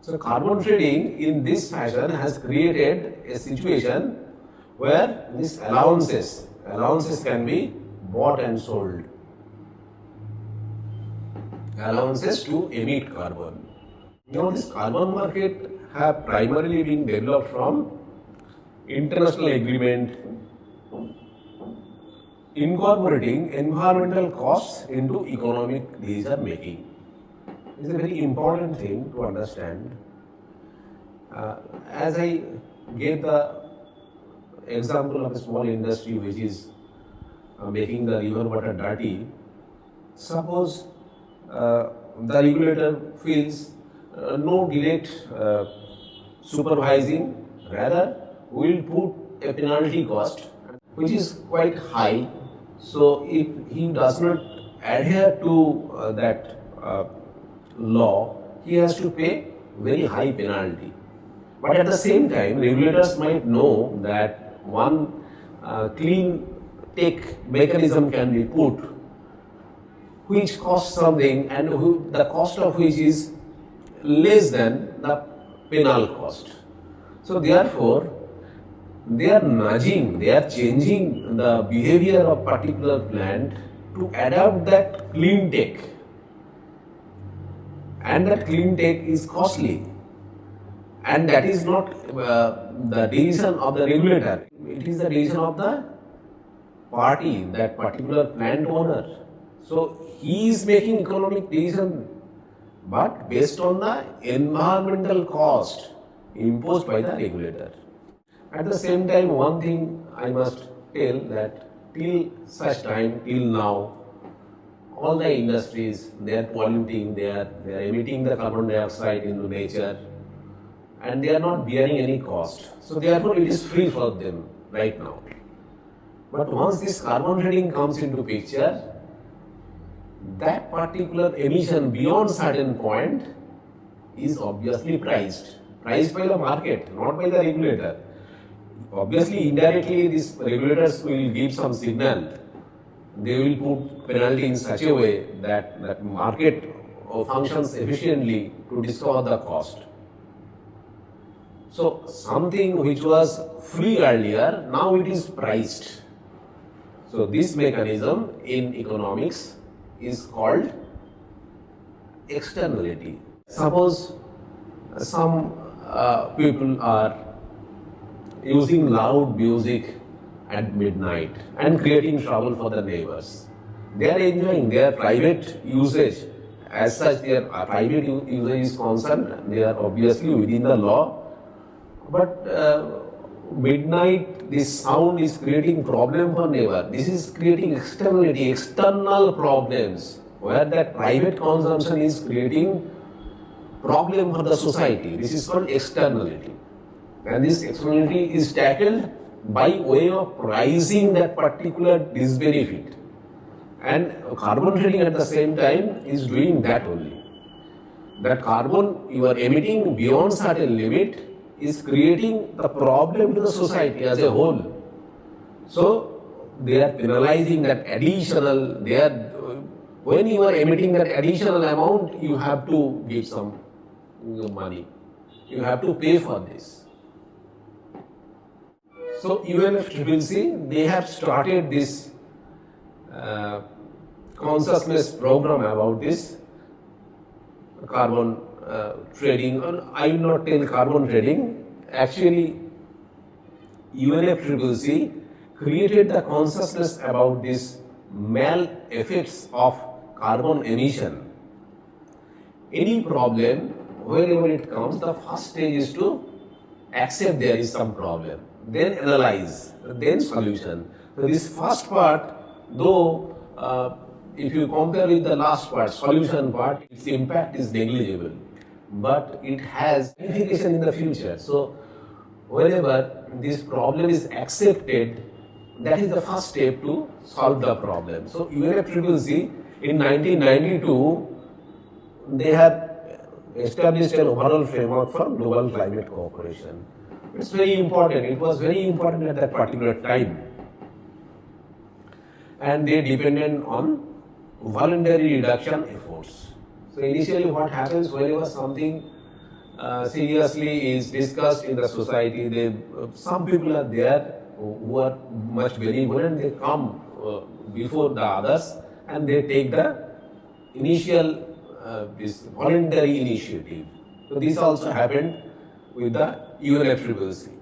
So carbon trading in this fashion has created a situation where these allowances can be bought and sold. Allowances to emit carbon. This carbon market have primarily been developed from international agreement incorporating environmental costs into economic decision making. It's a very important thing to understand. As I gave the example of a small industry which is making the river water dirty, suppose the regulator feels no direct supervising, rather we will put a penalty cost which is quite high. So if he does not adhere to that law, he has to pay very high penalty. But at the same time, regulators might know that one clean tech mechanism can be put which costs something and the cost of which is less than the penal cost. So therefore, they are nudging, they are changing the behavior of particular plant to adopt that clean tech. And that clean tech is costly. And that is not the decision of the regulator. It is the decision of the party, that particular plant owner. So he is making economic decision, but based on the environmental cost imposed by the regulator. At the same time, one thing I must tell that till such time, till now, all the industries, they are polluting, they are emitting the carbon dioxide into nature, and they are not bearing any cost. So therefore, it is free for them right now. But once this carbon trading comes into picture, that particular emission beyond certain point is obviously priced by the market, not by the regulator. Obviously, indirectly, these regulators will give some signal. They will put penalty in such a way that that market functions efficiently to discover the cost. So something which was free earlier, now it is priced. So this mechanism in economics is called externality. Suppose some people are using loud music at midnight and creating trouble for the neighbors. They are enjoying their private usage. As such, their private usage is concerned, they are obviously within the law. But midnight, this sound is creating problem for neighbor. This is creating externality, external problems, where that private consumption is creating problem for the society. This is called externality. And this externality is tackled by way of pricing that particular disbenefit. And carbon trading at the same time is doing that only. That carbon you are emitting beyond certain limit is creating the problem to the society as a whole. So they are penalizing that additional, when you are emitting that additional amount, you have to give some money. You have to pay for this. So UNFCCC, they have started this consciousness program about this carbon trading. I will not tell carbon trading. Actually, UNFCCC created the consciousness about this mal effects of carbon emission. Any problem, wherever it comes, the first stage is to accept there is some problem, then analyze, then solution. So this first part, though if you compare with the last part, solution part, its impact is negligible, but it has implication in the future. So whenever this problem is accepted, that is the first step to solve the problem. So UNFCCC in 1992, they have established an overall framework for global climate cooperation. It's very important. It was very important at that particular time. And they depended on voluntary reduction efforts. So initially what happens whenever something seriously is discussed in the society. Some people are there who are much benevolent. They come before the others and they take the initial this voluntary initiative. So this also happened with the UNFCCC.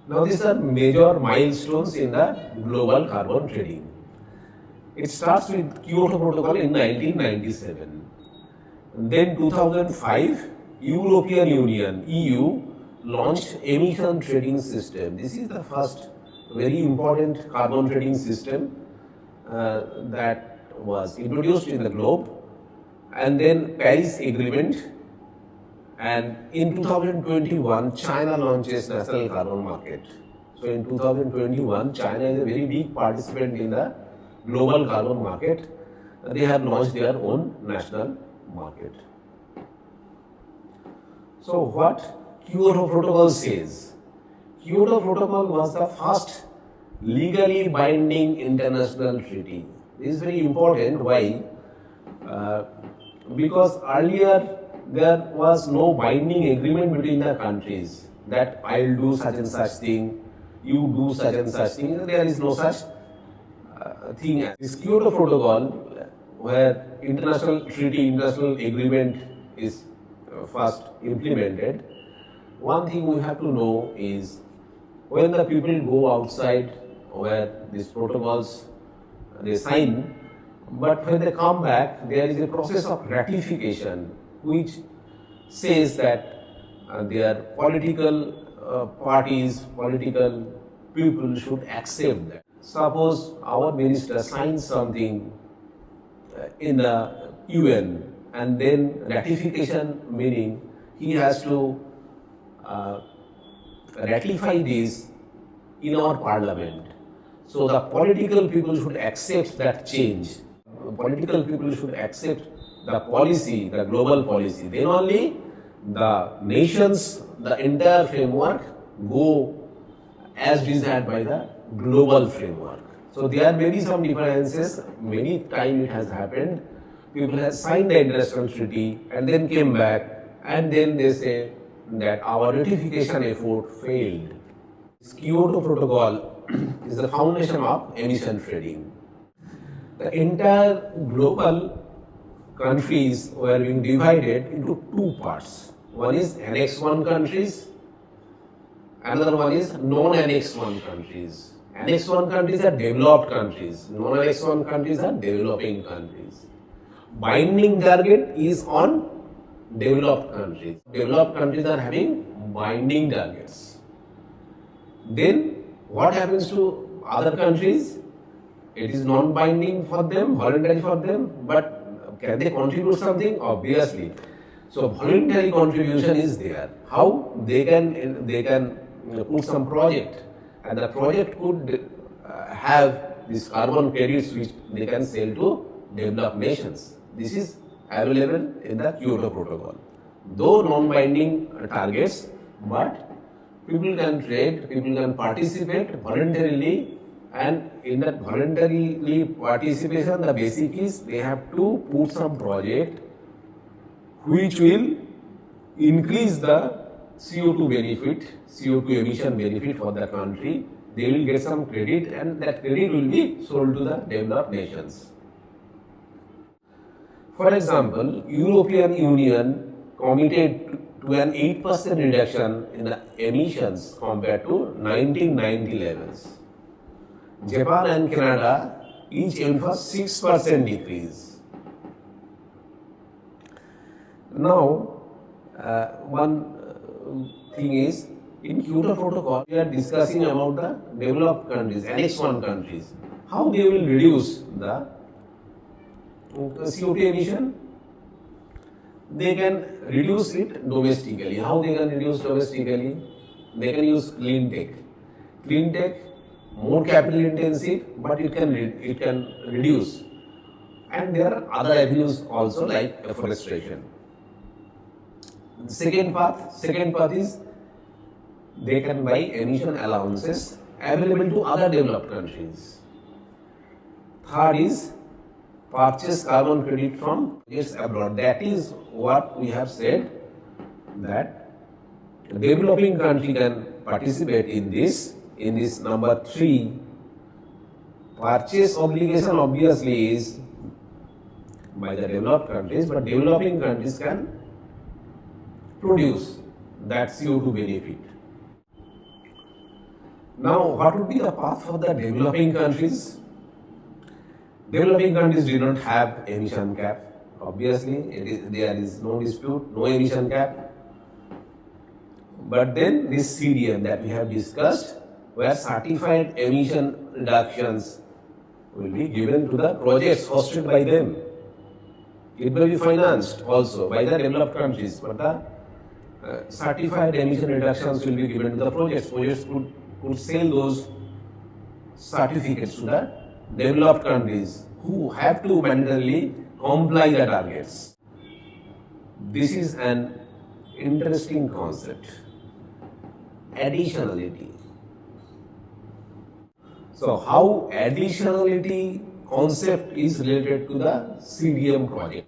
Now these are major milestones in the global carbon trading. It starts with Kyoto Protocol in 1997. Then 2005, European Union, EU, launched emission trading system. This is the first very important carbon trading system that was introduced in the globe. And then Paris Agreement, and in 2021, China launches national carbon market. So in 2021, China is a very big participant in the global carbon market. They have launched their own national market. So what Kyoto Protocol says? Kyoto Protocol was the first legally binding international treaty. This is very important. Why? Because earlier there was no binding agreement between the countries that I'll do such and such thing, you do such and such thing. There is no such thing as this Kyoto Protocol, where international treaty, international agreement is first implemented. One thing we have to know is when the people go outside where these protocols they sign, but when they come back, there is a process of ratification which says that their political parties, political people should accept that. Suppose our minister signs something in the UN and then ratification, meaning he has to ratify this in our parliament. So the political people should accept that change. Political people should accept the policy, the global policy. Then only the nations, the entire framework go as desired by the global framework. So there may be some differences. Many times it has happened. People have signed the international treaty and then came back and then they say that our ratification effort failed. This Kyoto Protocol is the foundation of emission trading. The entire global countries were being divided into two parts. One is Annex I countries, another one is non-Annex I countries. Annex I countries are developed countries, non-Annex I countries are developing countries. Binding target is on developed countries. Developed countries are having binding targets. Then what happens to other countries? It is non-binding for them, voluntary for them, but can they contribute something? Obviously. So voluntary contribution is there. How? They can put some project, and the project could have these carbon credits which they can sell to developed nations. This is available in the Kyoto Protocol. Though non-binding targets, but people can trade, people can participate voluntarily, and in that voluntarily participation, the basic is they have to put some project which will increase the CO2 benefit, CO2 emission benefit for the country. They will get some credit and that credit will be sold to the developed nations. For example, European Union committed to an 8% reduction in the emissions compared to 1990 levels. Japan and Canada each aimed for 6% decrease. Now, one thing is, in Kyoto Protocol, we are discussing about the developed countries, Annex I countries, how they will reduce the CO2 emission. They can reduce it domestically. How they can reduce domestically? They can use clean tech. Clean tech, more capital intensive, but it can reduce. And there are other avenues also like afforestation. Second path is they can buy emission allowances available to other developed countries. Third is purchase carbon credit from projects abroad. That is what we have said, that a developing country can participate in this. In this number 3, purchase obligation obviously is by the developed countries, but developing countries can produce that CO2 benefit. Now, what would be the path for the developing countries? Developing countries do not have emission cap. Obviously, there is no dispute, no emission cap. But then this CDM that we have discussed, where certified emission reductions will be given to the projects hosted by them. It will be financed also by the developed countries, but the certified emission reductions will be given to the projects. Projects could sell those certificates to the developed countries who have to mandatorily comply the targets. This is an interesting concept. Additionality. So how additionality concept is related to the CDM project?